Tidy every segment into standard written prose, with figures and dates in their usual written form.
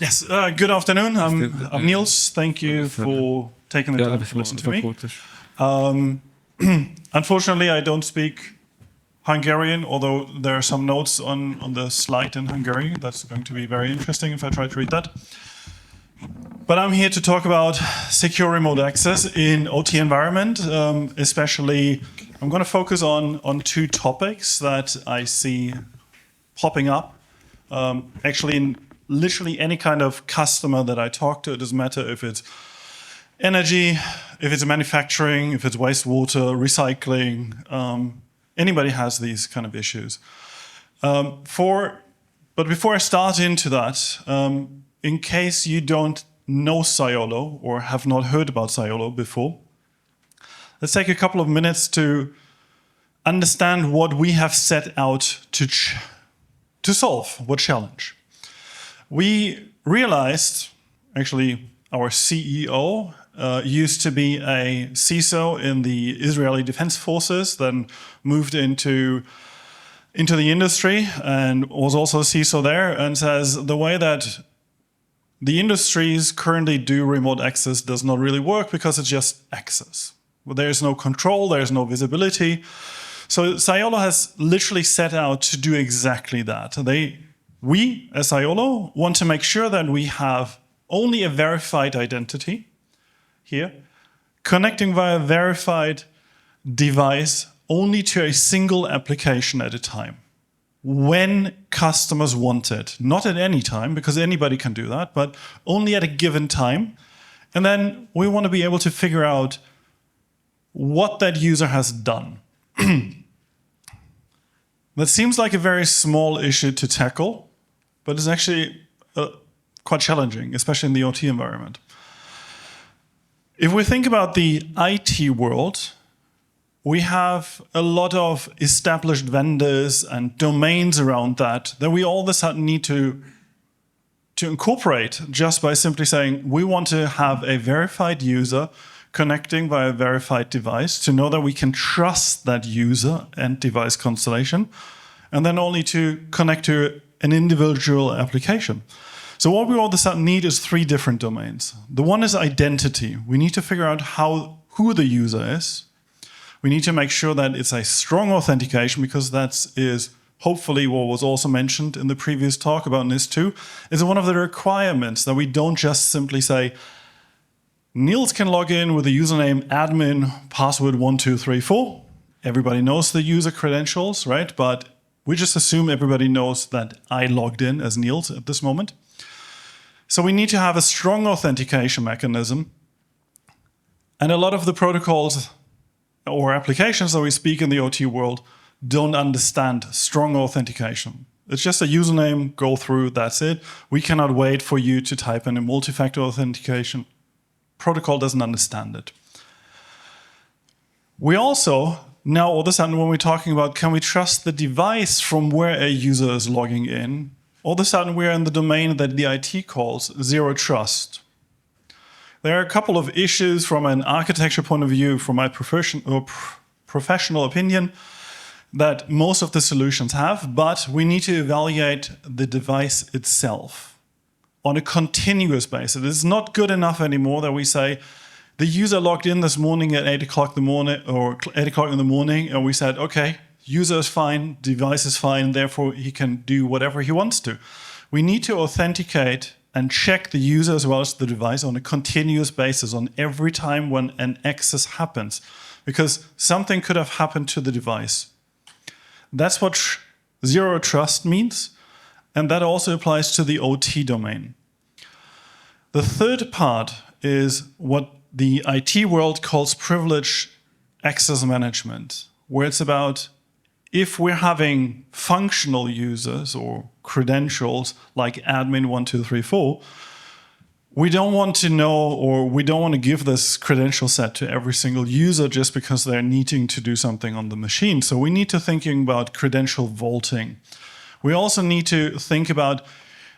Yes, good afternoon. I'm Nils. Thank you for taking the time to listen to me. Unfortunately, I don't speak Hungarian, although there are some notes on the slide in Hungarian. That's going to be very interesting if I try to read that. But I'm here to talk about secure remote access in OT environment. Especially, I'm going to focus on two topics that I see popping up. Actually, in literally any kind of customer that I talk to, it doesn't matter if it's energy, if it's manufacturing, if it's wastewater, recycling. Anybody has these kind of issues. But before I start into that, in case you don't know Cyolo or have not heard about Cyolo before, let's take a couple of minutes to understand what we have set out to solve, what challenge. We realized, actually, our CEO used to be a CISO in the Israeli Defense Forces, then moved into the industry and was also a CISO there, and says the way that the industries currently do remote access does not really work because it's just access. Well, there's no control, there's no visibility. So Cyolo has literally set out to do exactly that. We, as Cyolo, want to make sure that we have only a verified identity here, connecting via a verified device only to a single application at a time, when customers want it. Not at any time, because anybody can do that, but only at a given time. And then we want to be able to figure out what that user has done. That seems like a very small issue to tackle, but it's actually quite challenging, especially in the OT environment. If we think about the IT world, we have a lot of established vendors and domains around that we all of a sudden need to incorporate just by simply saying we want to have a verified user connecting via a verified device to know that we can trust that user and device constellation, and then only to connect to an individual application. So what we all of a sudden need is three different domains. The one is identity. We need to figure out who the user is. We need to make sure that it's a strong authentication, because that is hopefully what was also mentioned in the previous talk about NIS2, is one of the requirements that we don't just simply say, Nils can log in with the username admin password 1234. Everybody knows the user credentials, right? But we just assume everybody knows that I logged in as Nils at this moment. So we need to have a strong authentication mechanism. And a lot of the protocols or applications that we speak in the OT world don't understand strong authentication. It's just a username, go through, that's it. We cannot wait for you to type in a multi-factor authentication. Protocol doesn't understand it. We also, now all of a sudden when we're talking about can we trust the device from where a user is logging in, all of a sudden we're in the domain that the IT calls zero trust. There are a couple of issues from an architecture point of view, from my professional opinion, that most of the solutions have, but we need to evaluate the device itself on a continuous basis. It's not good enough anymore that we say, the user logged in this morning at 8 o'clock in the morning, or 8 o'clock in the morning, and we said, okay, user is fine, device is fine, therefore he can do whatever he wants to. We need to authenticate and check the user as well as the device on a continuous basis on every time when an access happens, because something could have happened to the device. That's what zero trust means, and that also applies to the OT domain. The third part is what the IT world calls privileged access management, where it's about if we're having functional users or credentials like admin 1234, we don't want to know, or we don't want to give this credential set to every single user just because they're needing to do something on the machine. So we need to thinking about credential vaulting. We also need to think about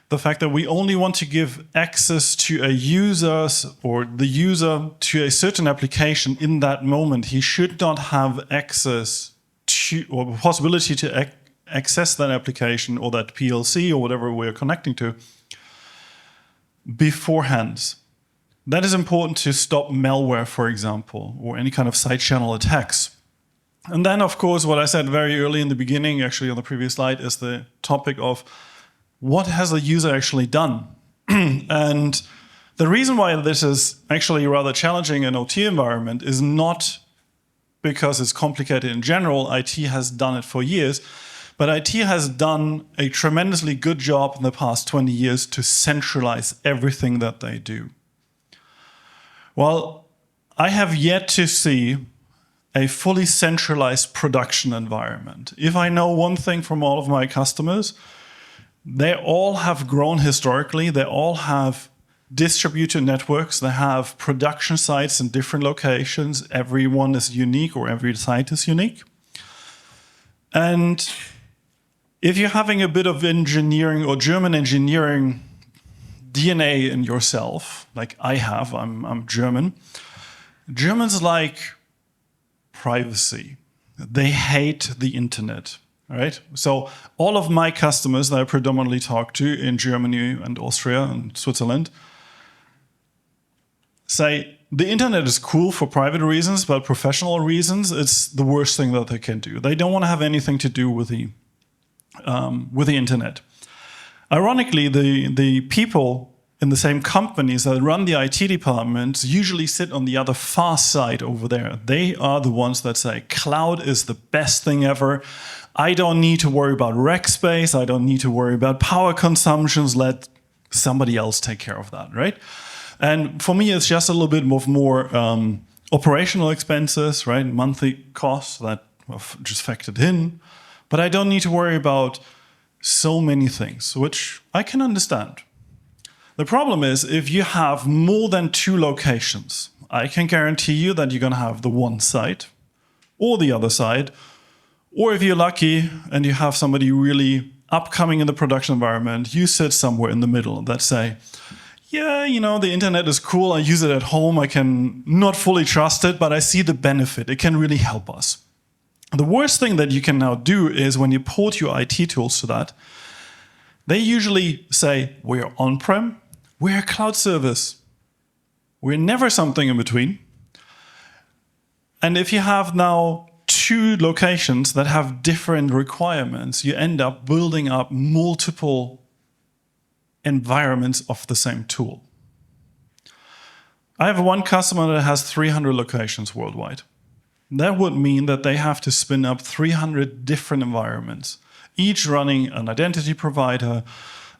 the fact that we only want to give access to a user or the user to a certain application in that moment. He should not have access to, or possibility to access that application or that PLC or whatever we're connecting to beforehand. That is important to stop malware, for example, or any kind of side channel attacks. And then, of course, what I said very early in the beginning, actually on the previous slide, is the topic of what has the user actually done? And the reason why this is actually rather challenging in OT environment is not because it's complicated in general. IT has done it for years, but IT has done a tremendously good job in the past 20 years to centralize everything that they do. Well, I have yet to see a fully centralized production environment. If I know one thing from all of my customers, they all have grown historically. They all have distributed networks. They have production sites in different locations. Everyone is unique, or every site is unique. And if you're having a bit of engineering or German engineering DNA in yourself, like I have, I'm German. Germans like privacy. They hate the internet, right? So all of my customers that I predominantly talk to in Germany and Austria and Switzerland say the internet is cool for private reasons, but professional reasons, it's the worst thing that they can do. They don't want to have anything to do with the internet. Ironically, the people in the same companies that run the IT departments usually sit on the other far side over there. They are the ones that say, cloud is the best thing ever. I don't need to worry about rack space. I don't need to worry about power consumptions. Let somebody else take care of that, right? And for me, it's just a little bit more operational expenses, right? Monthly costs that are just factored in. But I don't need to worry about so many things, which I can understand. The problem is if you have more than 2 locations, I can guarantee you that you're going to have the one side or the other side. Or if you're lucky and you have somebody really upcoming in the production environment, you sit somewhere in the middle that say, yeah, the internet is cool. I use it at home. I can not fully trust it, but I see the benefit. It can really help us. The worst thing that you can now do is when you port your IT tools to that, they usually say, we're on-prem, we're a cloud service. We're never something in between. And if you have now 2 locations that have different requirements, you end up building up multiple environments of the same tool. I have one customer that has 300 locations worldwide. That would mean that they have to spin up 300 different environments, each running an identity provider,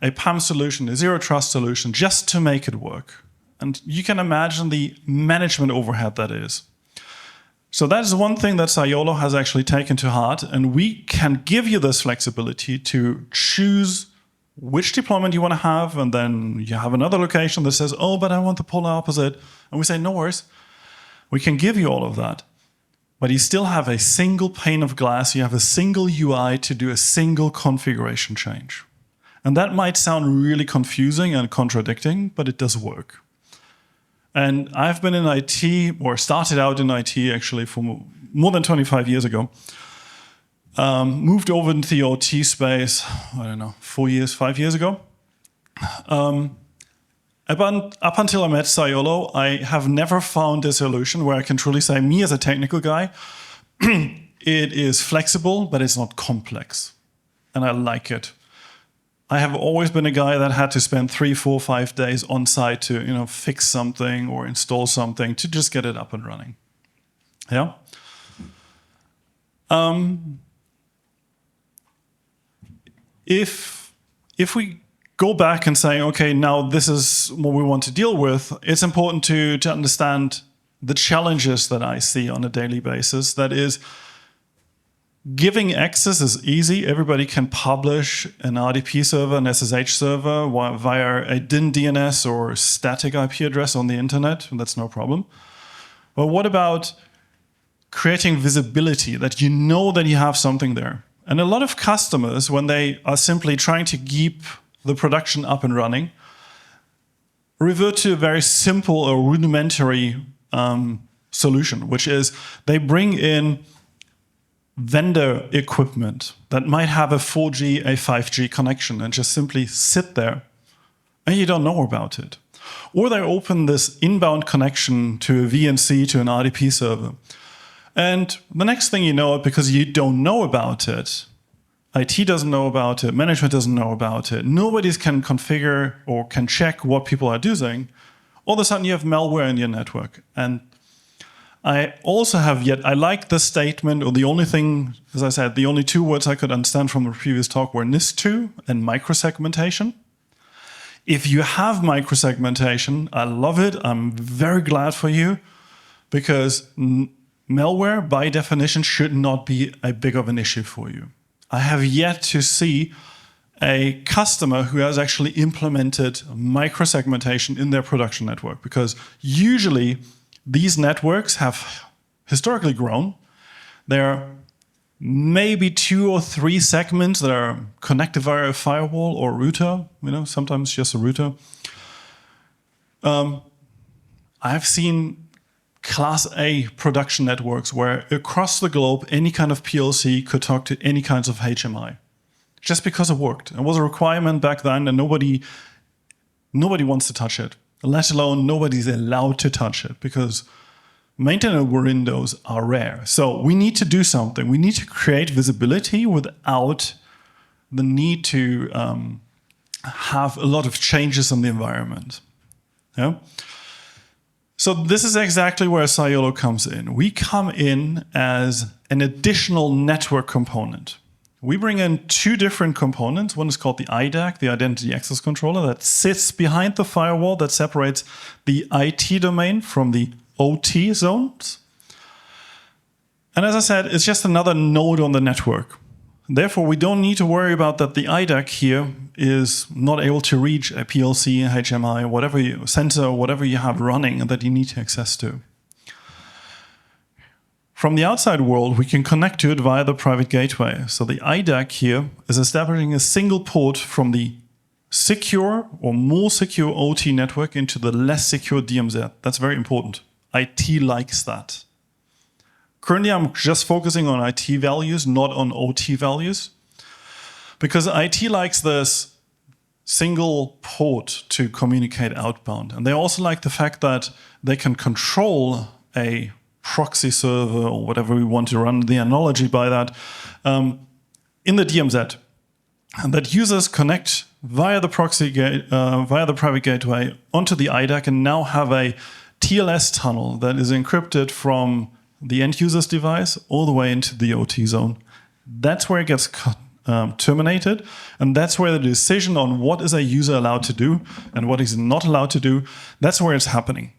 a PAM solution, a zero trust solution, just to make it work. And you can imagine the management overhead that is. So that is one thing that Cyolo has actually taken to heart, and we can give you this flexibility to choose which deployment you want to have, and then you have another location that says, oh, but I want the polar opposite. And we say, no worries. We can give you all of that. But you still have a single pane of glass. You have a single UI to do a single configuration change. And that might sound really confusing and contradicting, but it does work. And I've been in IT, or started out in IT actually for more than 25 years ago. Moved over into the OT space, 5 years ago. Up until I met Cyolo, I have never found a solution where I can truly say, me as a technical guy, it is flexible, but it's not complex. And I like it. I have always been a guy that had to spend 3, 4, 5 days on site to, fix something or install something to just get it up and running. Yeah. If we go back and say, okay, now this is what we want to deal with, it's important to understand the challenges that I see on a daily basis. That is, giving access is easy. Everybody can publish an RDP server, an SSH server via a DIN DNS or static IP address on the internet. That's no problem. But what about creating visibility, that you know that you have something there? And a lot of customers, when they are simply trying to keep the production up and running, revert to a very simple or rudimentary solution, which is they bring in vendor equipment that might have a 4G, a 5G connection and just simply sit there and you don't know about it. Or they open this inbound connection to a VNC, to an RDP server. And the next thing you know, because you don't know about it, IT doesn't know about it, management doesn't know about it, nobody can configure or can check what people are doing, all of a sudden you have malware in your network. And I also have I like the statement, or the only thing, as I said, the only two words I could understand from the previous talk were NIST2 and microsegmentation. If you have microsegmentation, I love it. I'm very glad for you, because malware, by definition, should not be a big of an issue for you. I have yet to see a customer who has actually implemented microsegmentation in their production network, because usually these networks have historically grown. There are maybe 2 or 3 segments that are connected via a firewall or router, sometimes just a router. I've seen Class A production networks where across the globe, any kind of PLC could talk to any kinds of HMI, just because it worked. It was a requirement back then, and nobody wants to touch it, let alone nobody's allowed to touch it, because maintenance windows are rare. So we need to do something. We need to create visibility without the need to have a lot of changes in the environment. Yeah? So this is exactly where Cyolo comes in. We come in as an additional network component. We bring in 2 different components. One is called the IDAC, the Identity Access Controller, that sits behind the firewall that separates the IT domain from the OT zones. And as I said, it's just another node on the network. Therefore, we don't need to worry about that the IDAC here is not able to reach a PLC, HMI, whatever sensor, whatever you have running that you need access to. From the outside world, we can connect to it via the private gateway. So the IDAC here is establishing a single port from the secure or more secure OT network into the less secure DMZ. That's very important. IT likes that. Currently, I'm just focusing on IT values, not on OT values, because IT likes this single port to communicate outbound. And they also like the fact that they can control a proxy server, or whatever we want to run the analogy by that, in the DMZ. And that users connect via the private gateway onto the IDAC, and now have a TLS tunnel that is encrypted from the end user's device all the way into the OT zone. That's where it gets terminated, and that's where the decision on what is a user allowed to do and what is not allowed to do, that's where it's happening.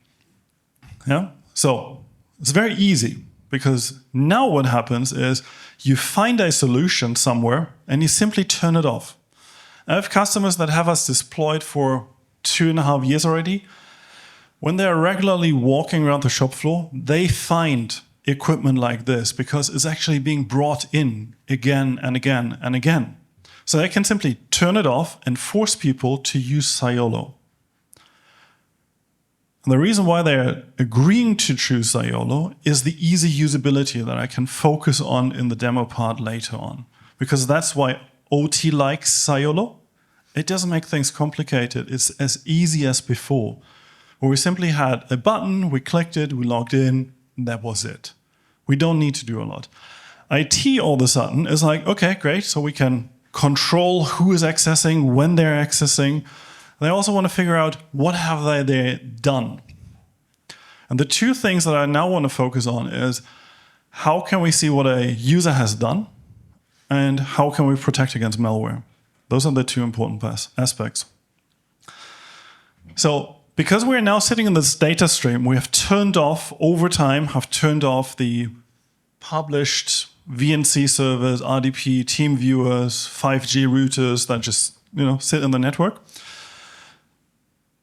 Yeah? So it's very easy, because now what happens is you find a solution somewhere and you simply turn it off. I have customers that have us deployed for 2.5 years already. When they're regularly walking around the shop floor, they find equipment like this, because it's actually being brought in again and again and again. So they can simply turn it off and force people to use Cyolo. And the reason why they're agreeing to choose Cyolo is the easy usability that I can focus on in the demo part later on. Because that's why OT likes Cyolo. It doesn't make things complicated. It's as easy as before, where we simply had a button, we clicked it, we logged in, and that was it. We don't need to do a lot. IT all of a sudden is like, okay, great, so we can control who is accessing, when they're accessing. They also want to figure out what have they done. And the 2 things that I now want to focus on is how can we see what a user has done, and how can we protect against malware. Those are the 2 important aspects. So because we're now sitting in this data stream, we have turned off, over time, the published VNC servers, RDP, team viewers, 5G routers that just sit in the network.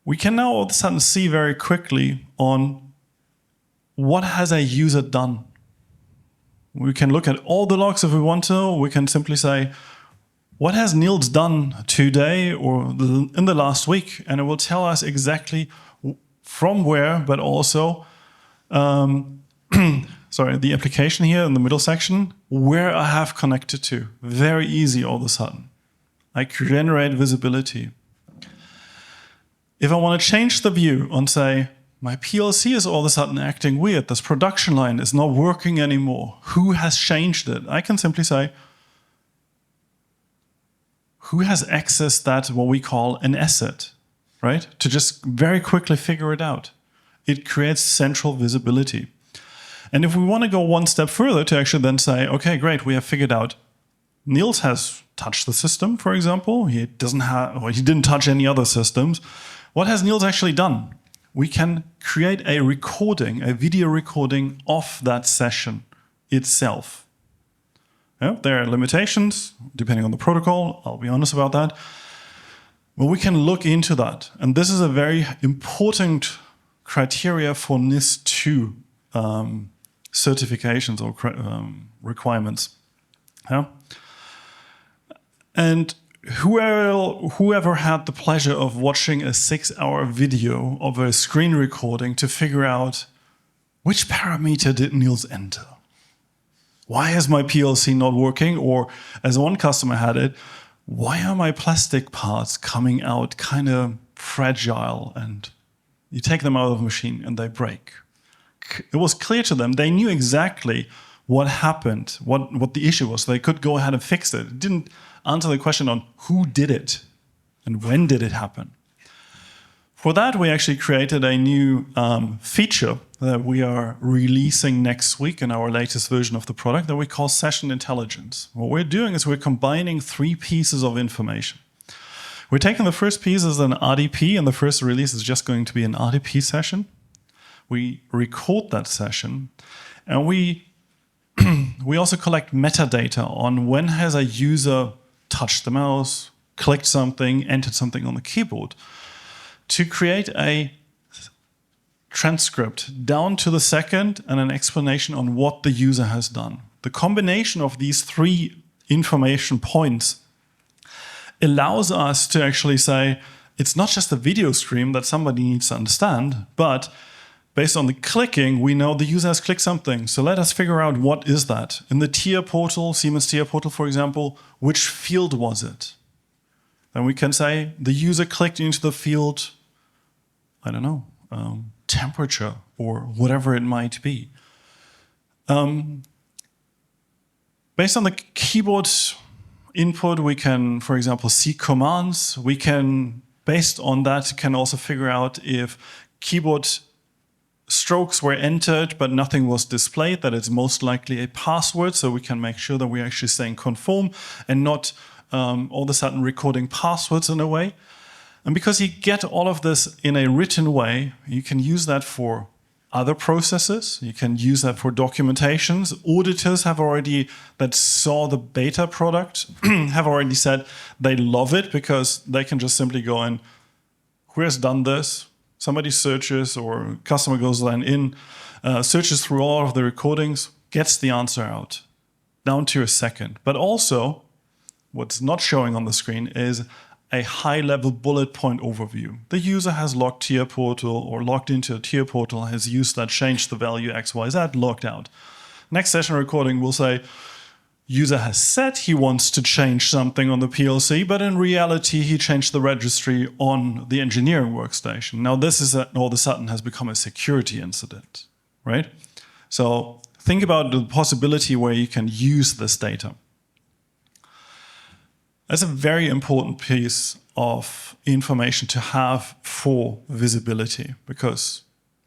We can now all of a sudden see very quickly on what has a user done. We can look at all the logs if we want to. We can simply say, what has Nils done today or in the last week? And it will tell us exactly from where, but also, the application here in the middle section, where I have connected to. Very easy all of a sudden. I generate visibility. If I want to change the view and say, my PLC is all of a sudden acting weird, this production line is not working anymore, who has changed it? I can simply say, who has accessed that, what we call an asset, right? To just very quickly figure it out. It creates central visibility. And if we want to go one step further to actually then say, okay, great, we have figured out Nils has touched the system, for example. He didn't touch any other systems. What has Nils actually done? We can create a recording, a video recording of that session itself. Yeah, there are limitations, depending on the protocol. I'll be honest about that. But we can look into that. And this is a very important criteria for NIS2 certifications or requirements. Yeah? And whoever had the pleasure of watching a 6-hour video of a screen recording to figure out which parameter did Nils enter? Why is my PLC not working? Or as one customer had it, why are my plastic parts coming out kind of fragile and you take them out of the machine and they break? It was clear to them. They knew exactly what happened, what the issue was. They could go ahead and fix it. It didn't answer the question on who did it and when did it happen. For that, we actually created a new feature that we are releasing next week in our latest version of the product that we call Session Intelligence. What we're doing is we're combining 3 pieces of information. We're taking the first piece as an RDP, and the first release is just going to be an RDP session. We record that session, and we also collect metadata on when has a user touched the mouse, clicked something, entered something on the keyboard, to create a transcript down to the second and an explanation on what the user has done. The combination of these 3 information points allows us to actually say, it's not just a video stream that somebody needs to understand, but based on the clicking, we know the user has clicked something. So let us figure out what is that. In the tier portal, Siemens tier portal, for example, which field was it? Then we can say the user clicked into the field, I don't know, temperature or whatever it might be. Based on the keyboard input, we can, for example, see commands. We can, based on that, can also figure out if keyboard strokes were entered but nothing was displayed, that it's most likely a password, so we can make sure that we're actually staying conform and not all of a sudden recording passwords in a way. And because you get all of this in a written way, you can use that for other processes. You can use that for documentations. Auditors have already, that saw the beta product, have already said they love it because they can just simply go in, who has done this? Somebody searches, or customer goes then in, searches through all of the recordings, gets the answer out, down to a second. But also, what's not showing on the screen is a high-level bullet point overview. The user has logged tier portal or logged into a tier portal, has used that, changed the value XYZ, logged out. Next session recording will say, user has said he wants to change something on the PLC, but in reality, he changed the registry on the engineering workstation. Now, this is all of a sudden has become a security incident, right? So think about the possibility where you can use this data. That's a very important piece of information to have for visibility, because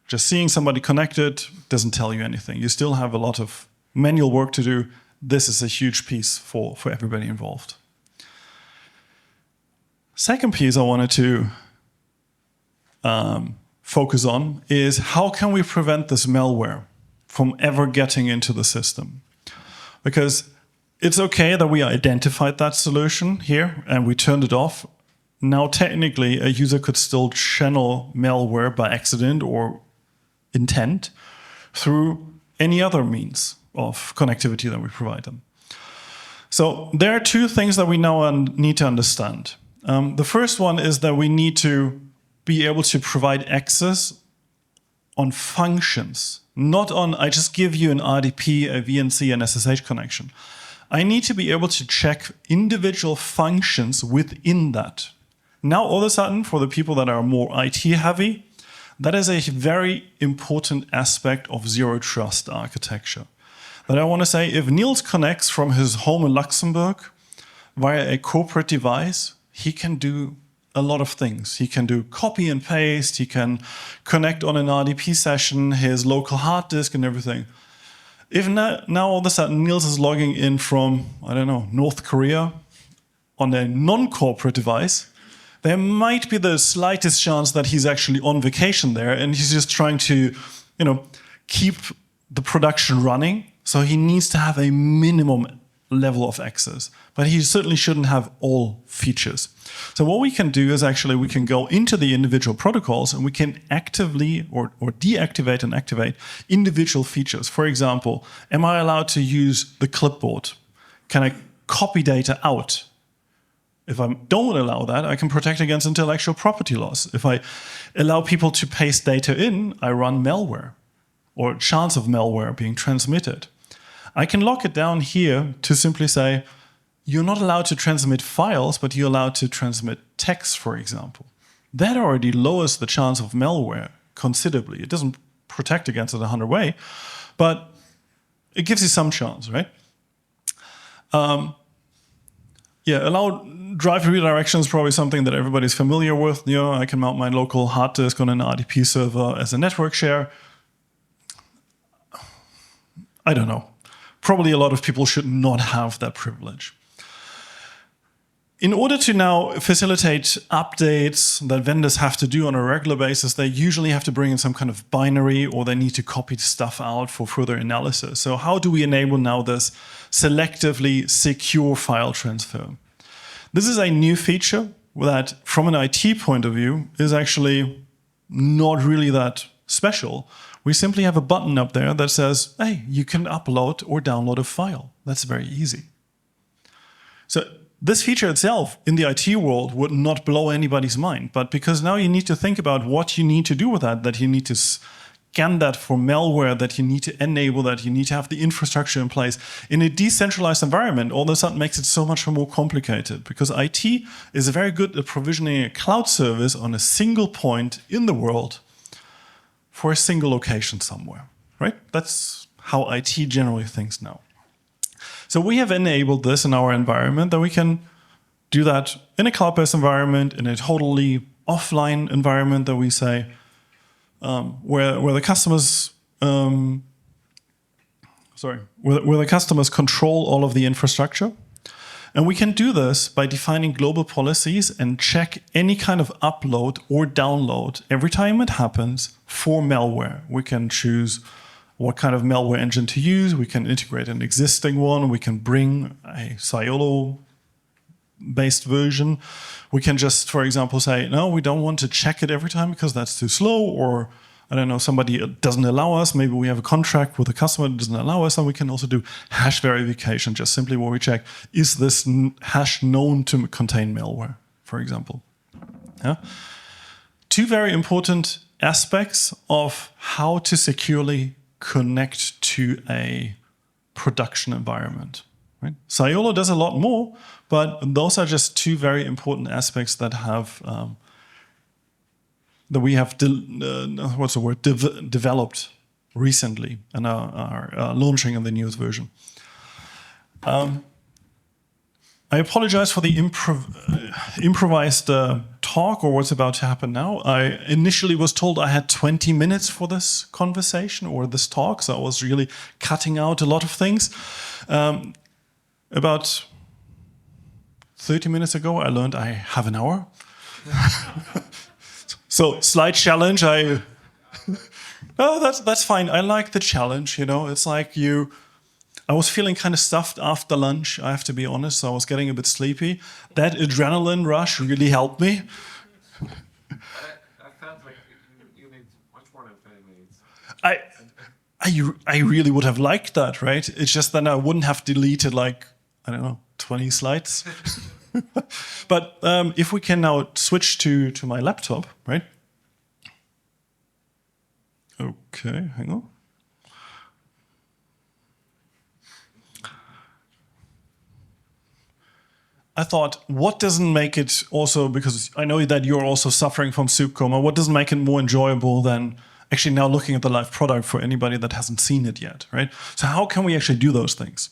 just seeing somebody connected doesn't tell you anything. You still have a lot of manual work to do. This is a huge piece for everybody involved. Second piece I wanted to focus on is how can we prevent this malware from ever getting into the system? Because it's okay that we identified that solution here and we turned it off. Now, technically, a user could still channel malware by accident or intent through any other means of connectivity that we provide them. So there are 2 things that we now need to understand. The first one is that we need to be able to provide access on functions, not on, I just give you an RDP, a VNC, an SSH connection. I need to be able to check individual functions within that. Now, all of a sudden, for the people that are more IT heavy, that is a very important aspect of zero trust architecture. That I want to say, if Nils connects from his home in Luxembourg via a corporate device, he can do a lot of things. He can do copy and paste, he can connect on an RDP session, his local hard disk and everything. If now all of a sudden Nils is logging in from, I don't know, North Korea on a non-corporate device, there might be the slightest chance that he's actually on vacation there and he's just trying to, keep the production running. So he needs to have a minimum level of access, but he certainly shouldn't have all features. So what we can do is actually we can go into the individual protocols and we can actively or deactivate and activate individual features. For example, am I allowed to use the clipboard? Can I copy data out? If I don't allow that, I can protect against intellectual property loss. If I allow people to paste data in, I run malware or chance of malware being transmitted. I can lock it down here to simply say, you're not allowed to transmit files, but you're allowed to transmit text, for example. That already lowers the chance of malware considerably. It doesn't protect against it 100%, but it gives you some chance, right? Allow drive redirection is probably something that everybody's familiar with. I can mount my local hard disk on an RDP server as a network share. I don't know. Probably a lot of people should not have that privilege. In order to now facilitate updates that vendors have to do on a regular basis, they usually have to bring in some kind of binary or they need to copy stuff out for further analysis. So how do we enable now this selectively secure file transfer? This is a new feature that, from an IT point of view, is actually not really that special. We simply have a button up there that says, hey, you can upload or download a file. That's very easy. So this feature itself in the IT world would not blow anybody's mind, but because now you need to think about what you need to do with that you need to scan that for malware, that you need to enable that, you need to have the infrastructure in place. In a decentralized environment, all of a sudden makes it so much more complicated because IT is very good at provisioning a cloud service on a single point in the world for a single location somewhere, right? That's how IT generally thinks now. So we have enabled this in our environment that we can do that in a cloud-based environment, in a totally offline environment that we say, where the customers where the customers control all of the infrastructure. And we can do this by defining global policies and check any kind of upload or download every time it happens for malware. We can choose what kind of malware engine to use. We can integrate an existing one. We can bring a Cyolo-based version. We can just, for example, say, no, we don't want to check it every time because that's too slow, or I don't know, somebody doesn't allow us. Maybe we have a contract with a customer that doesn't allow us, and we can also do hash verification, just simply where we check, is this hash known to contain malware, for example. Yeah? Two very important aspects of how to securely connect to a production environment. Right? Cyolo does a lot more, but those are just two very important aspects that have that we have developed recently and are launching in the newest version. I apologize for the improvised talk or what's about to happen now. I initially was told I had 20 minutes for this conversation or this talk, so I was really cutting out a lot of things. About 30 minutes ago, I learned I have an hour. So, slight challenge. That's fine. I like the challenge, It's like I was feeling kind of stuffed after lunch, I have to be honest, so I was getting a bit sleepy. That adrenaline rush really helped me. I felt like you need much more than 20 minutes. I really would have liked that, right? It's just that I wouldn't have deleted 20 slides. But if we can now switch to my laptop, right? Okay, hang on. I thought, what doesn't make it also, because I know that you're also suffering from soup coma, what doesn't make it more enjoyable than actually now looking at the live product for anybody that hasn't seen it yet, right? So how can we actually do those things?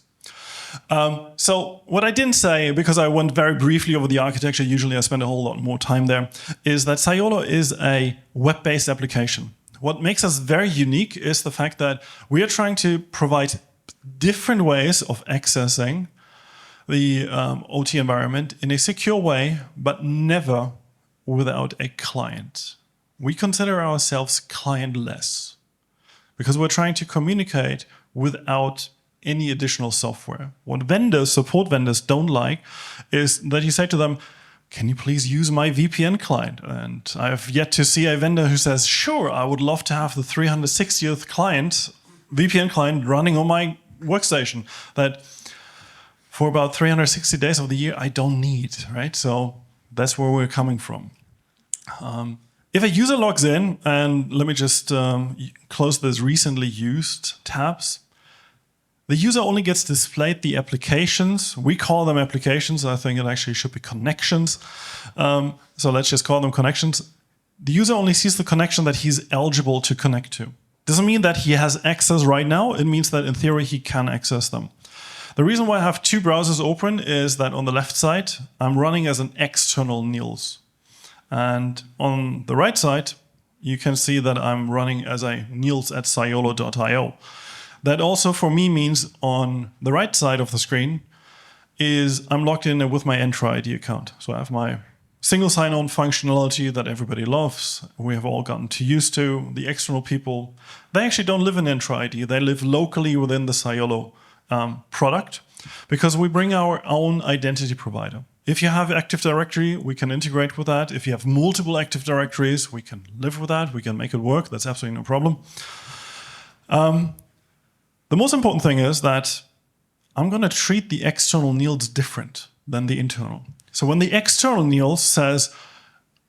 So what I didn't say, because I went very briefly over the architecture, usually I spend a whole lot more time there, is that Cyolo is a web-based application. What makes us very unique is the fact that we are trying to provide different ways of accessing the OT environment in a secure way, but never without a client. We consider ourselves clientless because we're trying to communicate without any additional software. What vendors, support vendors, don't like is that you say to them, can you please use my VPN client? And I have yet to see a vendor who says, sure, I would love to have the 360th VPN client running on my workstation that for about 360 days of the year I don't need, right? So that's where we're coming from. If a user logs in, and let me just close this recently used tabs, the user only gets displayed the applications. We call them applications. I think it actually should be connections. So let's just call them connections. The user only sees the connection that he's eligible to connect to. Doesn't mean that he has access right now. It means that in theory he can access them. The reason why I have two browsers open is that on the left side, I'm running as an external Nils. And on the right side, you can see that I'm running as a nils@cyolo.io. That also for me means on the right side of the screen is I'm logged in with my Entra ID account. So I have my single sign-on functionality that everybody loves. We have all gotten too used to. The external people, they actually don't live in Entra ID. They live locally within the Cyolo product because we bring our own identity provider. If you have Active Directory, we can integrate with that. If you have multiple Active Directories, we can live with that. We can make it work. That's absolutely no problem. The most important thing is that I'm going to treat the external Nils different than the internal. So when the external Nils says,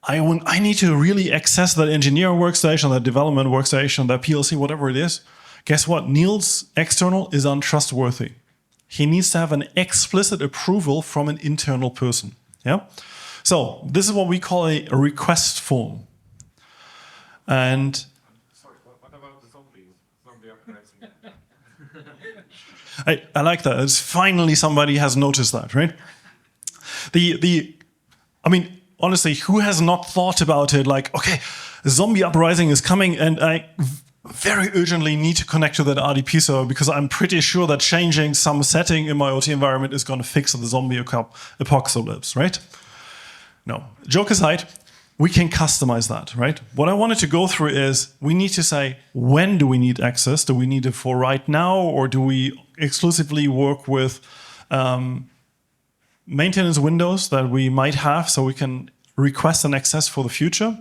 I need to really access that engineering workstation, that development workstation, that PLC, whatever it is, guess what? Nils external is untrustworthy. He needs to have an explicit approval from an internal person. Yeah. So this is what we call a request form. And Sorry, what about the zombie uprising? I like that. It's finally somebody has noticed that, right? I mean, honestly, who has not thought about it? Like, okay, the zombie uprising is coming, and I very urgently need to connect to that RDP server because I'm pretty sure that changing some setting in my OT environment is going to fix the zombie apocalypse, right? No. Joke aside, we can customize that, right? What I wanted to go through is we need to say, when do we need access? Do we need it for right now, or do we exclusively work with maintenance windows that we might have so we can request an access for the future?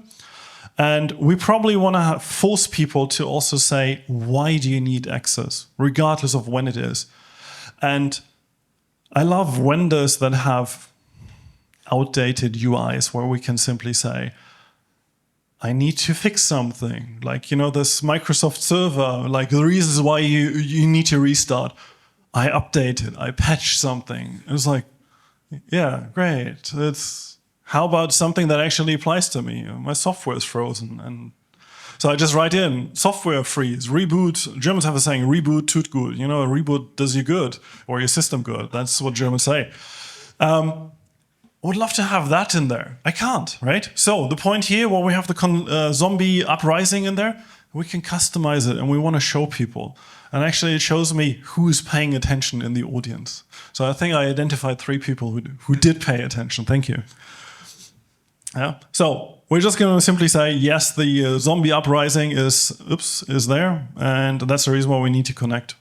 And we probably want to force people to also say, why do you need access, regardless of when it is? And I love vendors that have outdated UIs where we can simply say, I need to fix something. Like, this Microsoft server, like the reasons why you need to restart. I updated, I patched something. It was like, yeah, great. How about something that actually applies to me? My software is frozen. And so I just write in software freeze, reboot. Germans have a saying, reboot tut gut. A reboot does you good or your system good. That's what Germans say. I would love to have that in there. I can't, right? So the point here, where we have the zombie uprising in there, we can customize it and we want to show people. And actually it shows me who is paying attention in the audience. So I think I identified 3 people who did pay attention. Thank you. Yeah. So we're just going to simply say, yes, the zombie uprising is there. And that's the reason why we need to connect.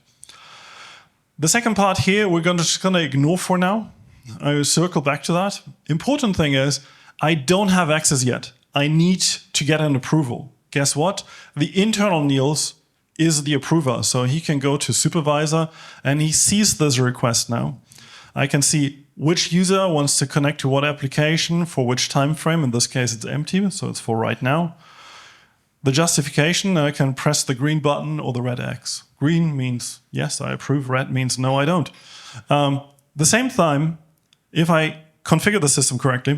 The second part here, we're just going to ignore for now. I will circle back to that. Important thing is, I don't have access yet. I need to get an approval. Guess what? The internal Nils is the approver. So he can go to supervisor and he sees this request now. I can see which user wants to connect to what application for which time frame. In this case, it's empty, so it's for right now. The justification, I can press the green button or the red X. Green means yes, I approve. Red means no, I don't. The same time, if I configure the system correctly,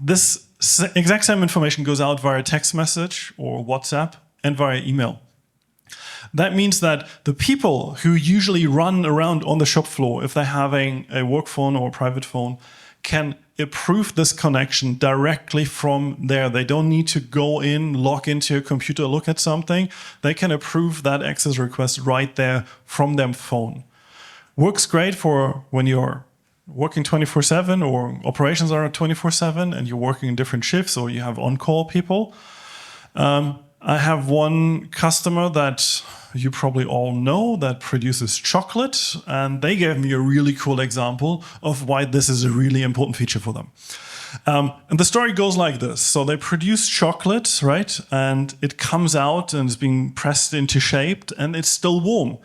this exact same information goes out via text message or WhatsApp and via email. That means that the people who usually run around on the shop floor, if they're having a work phone or a private phone, can approve this connection directly from there. They don't need to go in, log into a computer, look at something. They can approve that access request right there from their phone. Works great for when you're working 24/7 or operations are 24/7 and you're working in different shifts or you have on-call people. I have one customer that you probably all know that produces chocolate, and they gave me a really cool example of why this is a really important feature for them. And the story goes like this. So they produce chocolate, right? And it comes out and is being pressed into shape, and it's still warm.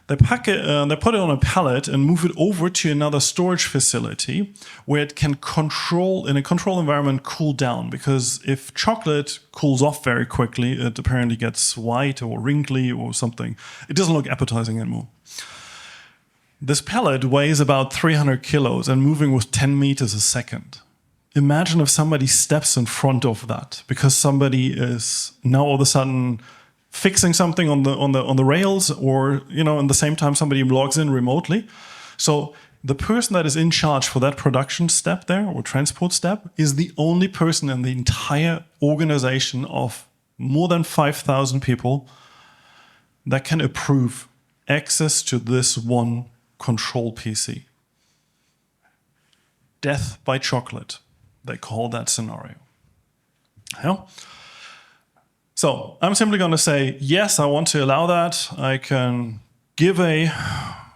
They pack it, they put it on a pallet and move it over to another storage facility where it can control, in a control environment, cool down. Because if chocolate cools off very quickly, it apparently gets white or wrinkly or something. It doesn't look appetizing anymore. This pallet weighs about 300 kilos and moving with 10 meters a second. Imagine if somebody steps in front of that because somebody is now all of a sudden fixing something on the rails, or in the same time somebody logs in remotely. So the person that is in charge for that production step there or transport step is the only person in the entire organization of more than 5,000 people that can approve access to this one control PC. Death by chocolate, they call that scenario. Yeah? So I'm simply going to say, yes, I want to allow that. I can give a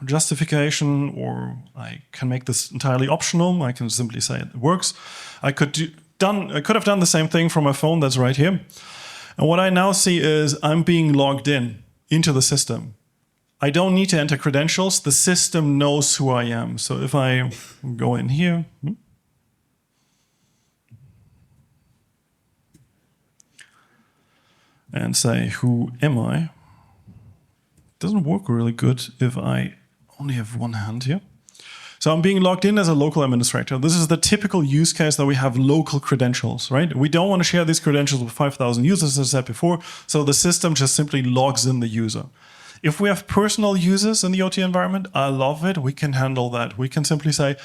justification, or I can make this entirely optional. I can simply say it works. I could have done the same thing from my phone that's right here. And what I now see is I'm being logged in into the system. I don't need to enter credentials. The system knows who I am. So if I go in here, and say, who am I? It doesn't work really good if I only have one hand here. So I'm being logged in as a local administrator. This is the typical use case that we have local credentials, right? We don't want to share these credentials with 5,000 users, as I said before, so the system just simply logs in the user. If we have personal users in the OT environment, I love it. We can handle that. We can simply say,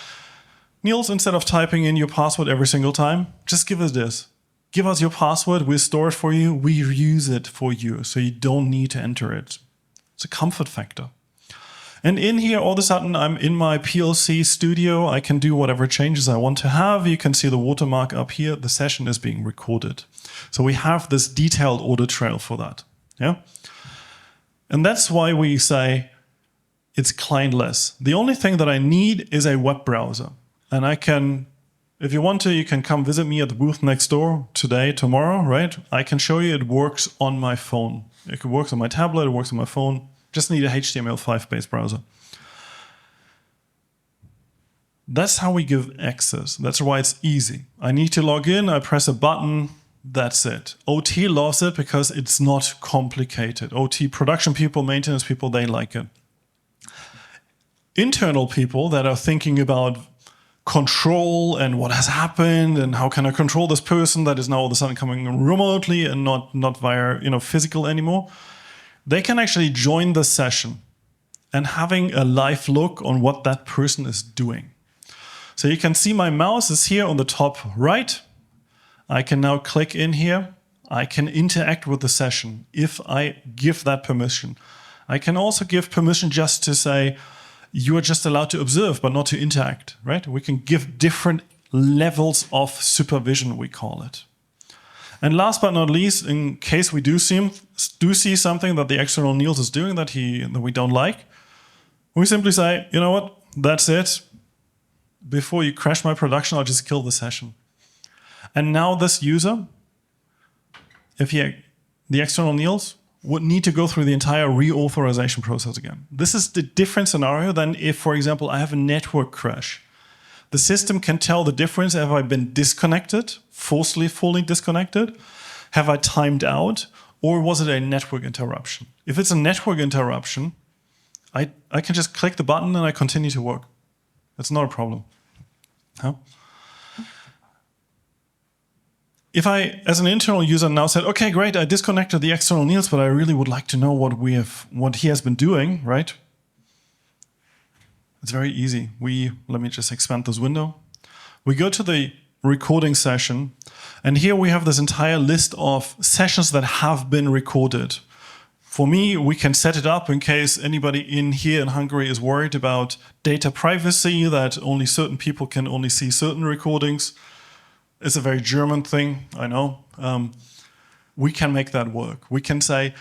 Nils, instead of typing in your password every single time, just give us this. Give us your password, we store it for you, we use it for you, so you don't need to enter it. It's a comfort factor. And in here, all of a sudden, I'm in my PLC studio. I can do whatever changes I want to have. You can see the watermark up here. The session is being recorded. So we have this detailed audit trail for that. Yeah. And that's why we say it's clientless. The only thing that I need is a web browser. And I can, if you want to, you can come visit me at the booth next door today, tomorrow, right? I can show you it works on my phone. It works on my tablet, it works on my phone. Just need a HTML5-based browser. That's how we give access. That's why it's easy. I need to log in, I press a button, that's it. OT loves it because it's not complicated. OT production people, maintenance people, they like it. Internal people that are thinking about control and what has happened and how can I control this person that is now all of a sudden coming remotely and not via physical anymore, they can actually join the session and having a live look on what that person is doing. So you can see my mouse is here on the top right. I can now click in here. I can interact with the session if I give that permission. I can also give permission just to say, you are just allowed to observe, but not to interact, right? We can give different levels of supervision, we call it. And last but not least, in case we do see something that the external Nils is doing that we don't like, we simply say, you know what, that's it. Before you crash my production, I'll just kill the session. And now this user, the external Nils, would need to go through the entire reauthorization process again. This is the different scenario than if, for example, I have a network crash. The system can tell the difference. Have I been disconnected, fully disconnected? Have I timed out? Or was it a network interruption? If it's a network interruption, I can just click the button and I continue to work. That's not a problem. Huh? If I, as an internal user, now said, okay, great, I disconnected the external Nils, but I really would like to know what he has been doing, right? It's very easy. Let me just expand this window. We go to the recording session, and here we have this entire list of sessions that have been recorded. For me, we can set it up in case anybody in here in Hungary is worried about data privacy, that only certain people can only see certain recordings. It's a very German thing, I know. We can make that work. We can say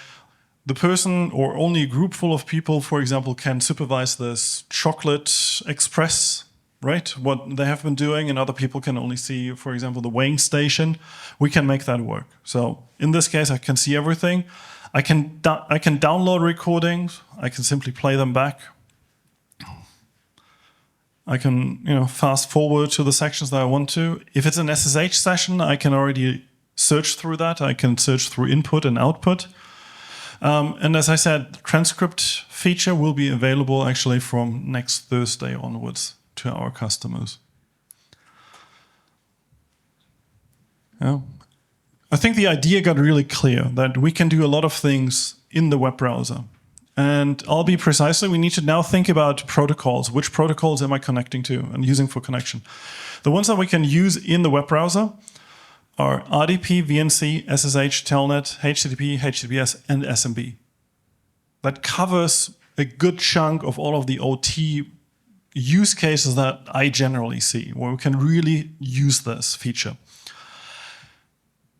the person or only a group full of people, for example, can supervise this chocolate express, right? What they have been doing, and other people can only see, for example, the weighing station. We can make that work. So in this case, I can see everything. I can download recordings. I can simply play them back. I can, fast forward to the sections that I want to. If it's an SSH session, I can already search through that. I can search through input and output. And as I said, the transcript feature will be available actually from next Thursday onwards to our customers. Yeah. I think the idea got really clear that we can do a lot of things in the web browser. And I'll be precisely, we need to now think about protocols. Which protocols am I connecting to and using for connection? The ones that we can use in the web browser are RDP, VNC, SSH, Telnet, HTTP, HTTPS, and SMB. That covers a good chunk of all of the OT use cases that I generally see, where we can really use this feature.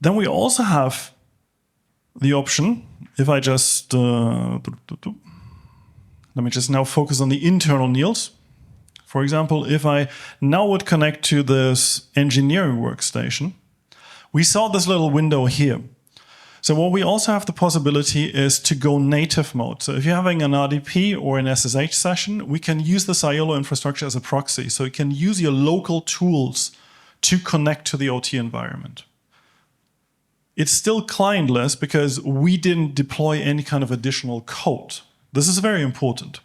Then we also have the option, if I just, let me just now focus on the internal Nils. For example, if I now would connect to this engineering workstation, we saw this little window here. So what we also have the possibility is to go native mode. So if you're having an RDP or an SSH session, we can use the Cyolo infrastructure as a proxy. So you can use your local tools to connect to the OT environment. It's still clientless because we didn't deploy any kind of additional code. This is very important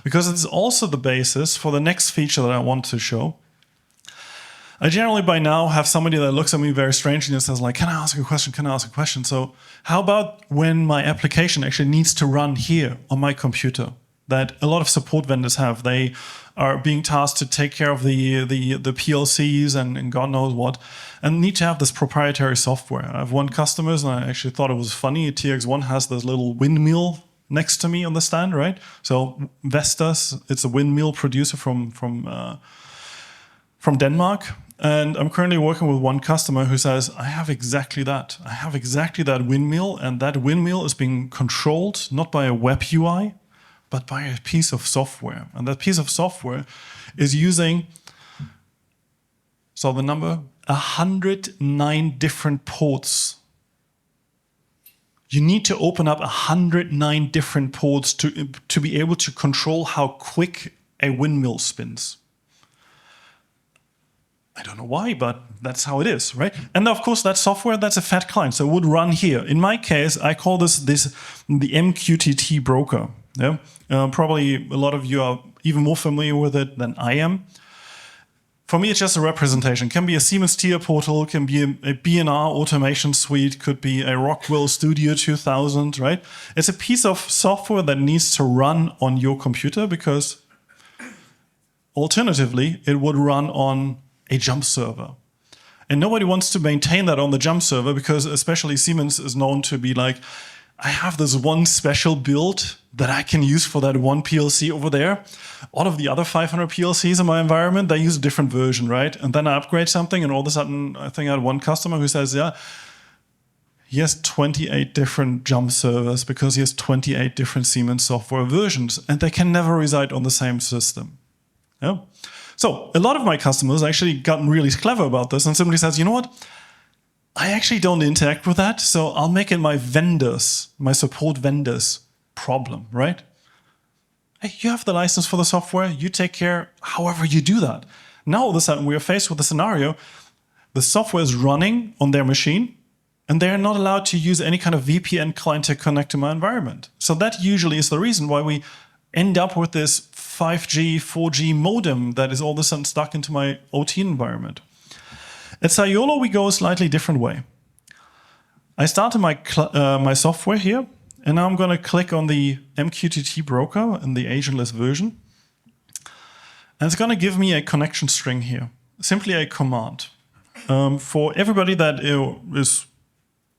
because it's also the basis for the next feature that I want to show. I generally by now have somebody that looks at me very strangely and says like, can I ask a question? Can I ask a question? So how about when my application actually needs to run here on my computer that a lot of support vendors have? They are being tasked to take care of the PLCs and God knows what, and need to have this proprietary software. I have one customer, and I actually thought it was funny. TX1 has this little windmill next to me on the stand, right? So Vestas, it's a windmill producer from Denmark. And I'm currently working with one customer who says, I have exactly that. I have exactly that windmill, and that windmill is being controlled not by a web UI, but by a piece of software. And that piece of software is using, so the number, 109 different ports. You need to open up 109 different ports to be able to control how quick a windmill spins. I don't know why, but that's how it is, right? And of course, that software, that's a fat client, so it would run here. In my case, I call this the MQTT broker. Yeah? Probably a lot of you are even more familiar with it than I am. For me, it's just a representation. It can be a Siemens tier portal, can be a B&R automation suite, could be a Rockwell Studio 2000, right? It's a piece of software that needs to run on your computer because alternatively, it would run on a jump server. And nobody wants to maintain that on the jump server because especially Siemens is known to be like, I have this one special build that I can use for that one PLC over there. All of the other 500 PLCs in my environment, they use a different version, right? And then I upgrade something and all of a sudden, I think I had one customer who says, yeah, he has 28 different jump servers because he has 28 different Siemens software versions and they can never reside on the same system. Yeah. So a lot of my customers actually gotten really clever about this and simply says, you know what? I actually don't interact with that, so I'll make it my vendors, my support vendors problem, right? Hey, you have the license for the software, you take care however you do that. Now all of a sudden we are faced with a scenario, the software is running on their machine and they're not allowed to use any kind of VPN client to connect to my environment. So that usually is the reason why we end up with this 5G, 4G modem that is all of a sudden stuck into my OT environment. At Cyolo, we go a slightly different way. I started my software here, and now I'm going to click on the MQTT broker in the agentless version. And it's going to give me a connection string here, simply a command. For everybody that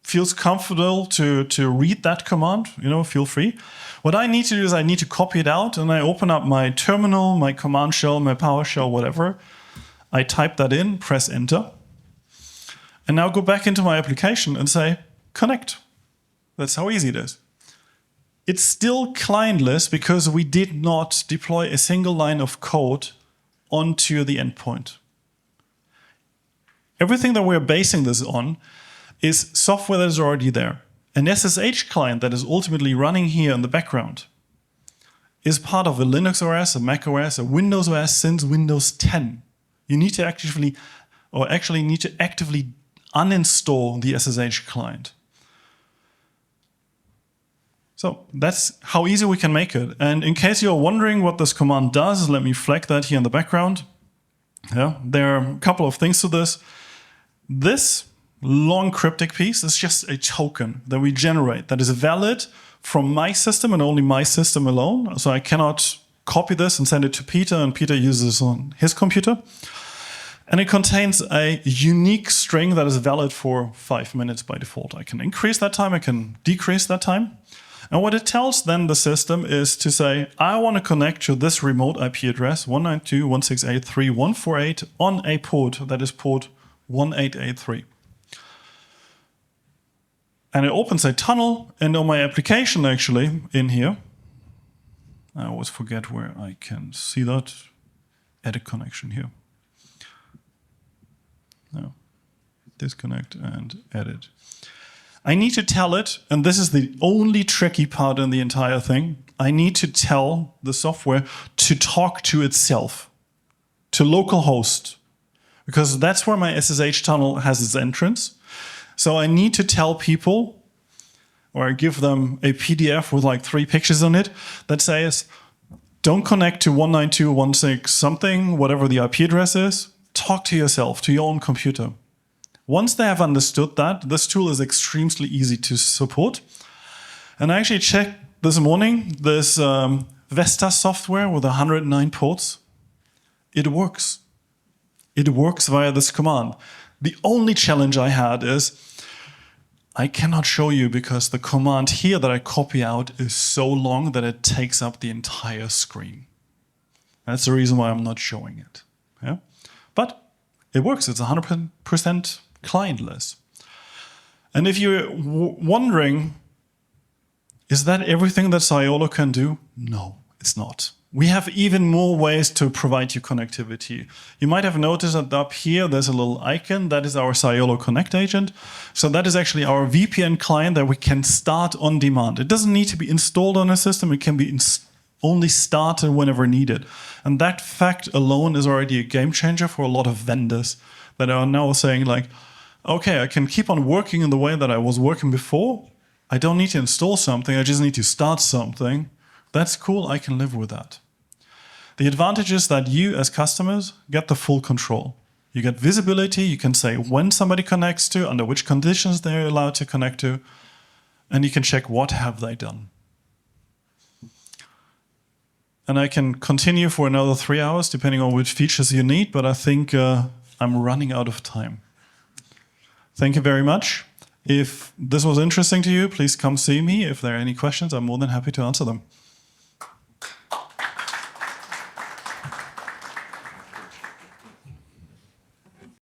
feels comfortable to read that command, feel free. What I need to do is I need to copy it out, and I open up my terminal, my command shell, my PowerShell, whatever. I type that in, press enter, and now go back into my application and say connect. That's how easy it is. It's still clientless because we did not deploy a single line of code onto the endpoint. Everything that we're basing this on is software that is already there. An SSH client that is ultimately running here in the background is part of a Linux OS, a Mac OS, a Windows OS since Windows 10. You need to actively uninstall the SSH client. So that's how easy we can make it. And in case you're wondering what this command does, let me flag that here in the background. Yeah, there are a couple of things to this. This long cryptic piece is just a token that we generate that is valid from my system and only my system alone. So I cannot copy this and send it to Peter, and Peter uses it on his computer. And it contains a unique string that is valid for 5 minutes by default. I can increase that time, I can decrease that time. And what it tells then the system is to say, I want to connect to this remote IP address, 192.168.3.148, on a port that is port 1883. And it opens a tunnel, and on my application actually, in here, I always forget where I can see that, edit connection here. No, disconnect and edit. I need to tell it, and this is the only tricky part in the entire thing, I need to tell the software to talk to itself, to localhost, because that's where my SSH tunnel has its entrance. So I need to tell people, or I give them a PDF with like 3 pictures on it that says, don't connect to 192.168 something, whatever the IP address is, talk to yourself, to your own computer. Once they have understood that, this tool is extremely easy to support. And I actually checked this morning, this Vesta software with 109 ports. It works. It works via this command. The only challenge I had is I cannot show you because the command here that I copy out is so long that it takes up the entire screen. That's the reason why I'm not showing it. Yeah? But it works. It's 100% clientless. And if you're wondering, is that everything that Cyolo can do? No, it's not. We have even more ways to provide you connectivity. You might have noticed that up here there's a little icon. That is our Cyolo Connect agent. So that is actually our VPN client that we can start on demand. It doesn't need to be installed on a system. It can be only started whenever needed. And that fact alone is already a game changer for a lot of vendors that are now saying like, okay, I can keep on working in the way that I was working before. I don't need to install something. I just need to start something. That's cool. I can live with that. The advantage is that you as customers get the full control. You get visibility. You can say when somebody connects to, under which conditions they're allowed to connect to, and you can check what have they done. And I can continue for another 3 hours, depending on which features you need, but I think I'm running out of time. Thank you very much. If this was interesting to you, please come see me. If there are any questions, I'm more than happy to answer them.